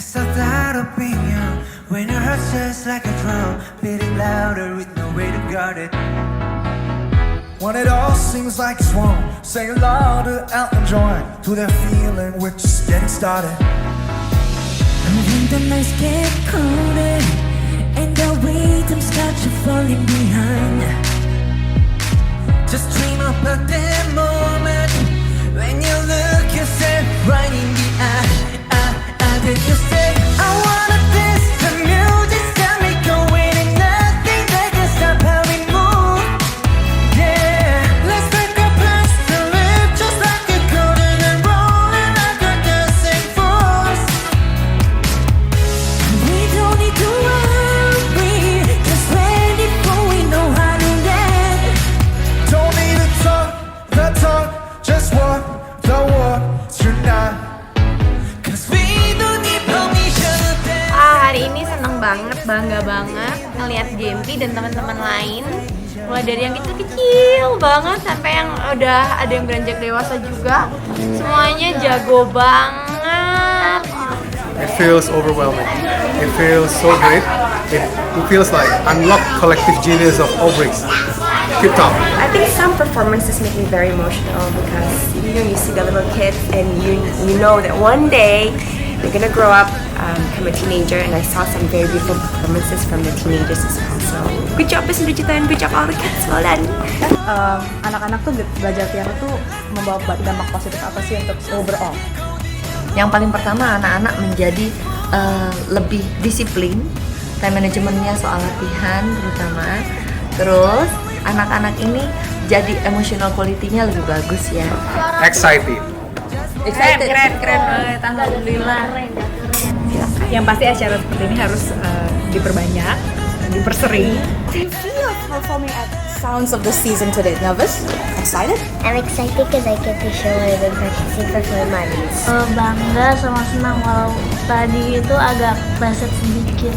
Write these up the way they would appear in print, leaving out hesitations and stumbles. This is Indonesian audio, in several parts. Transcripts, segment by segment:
start that opinion when your heart just like a drum, beating louder with no way to guard it. When it all seems like it's wrong, say it louder out and join to that feeling we're just getting started. And when the nights get colder and the rhythm starts to falling behind, just dream about that moment when you look yourself right in the eye. Then you say, I wanna dance, the music's got me going and nothing that can stop how we move. Yeah, let's make our plans to live just like a golden and rolling like a dancing force. we don't need to worry, just ready for we know how to dance. Don't need to talk the talk, just walk the walk tonight. Cause we don't need permission to dance. Hari ini seneng banget, bangga banget ngelihat Gempi dan teman-teman lain. Mulai dari yang kecil banget sampai yang udah ada yang beranjak dewasa juga. Semuanya jago banget. It feels overwhelming. It feels so great. It feels like unlocked collective genius of all breaks. Keep top. I think some performances make me very emotional because you see the little kids and you know that one day they're gonna grow up, become a teenager, and I saw some very beautiful performances from the teenagers as well. So good job Miss Brigita and good job all the kids. Well done. Anak-anak tuh belajar piano tuh membawa dampak positif apa sih untuk overall? Yang paling pertama, anak-anak menjadi lebih disiplin, time managementnya soal latihan terutama. Terus anak-anak ini jadi emotional quality-nya lebih bagus ya. Excited. Keren banget, alhamdulillah. Yang pasti acara seperti ini harus diperbanyak, dipersering. Do you feel like performing at Sounds of the Season today? Nervous? Excited? I'm excited because I get to show what I've been practicing for 4 months. Bangga sama senang, walau tadi itu agak pleset sedikit.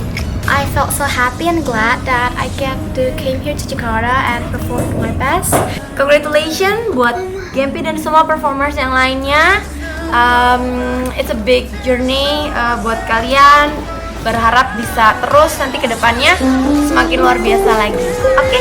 I felt so happy and glad that I get to came here to Jakarta and perform my best. Congratulations buat Gempi dan semua performers yang lainnya. It's a big journey buat kalian. Berharap bisa terus nanti ke depannya semakin luar biasa lagi. Oke?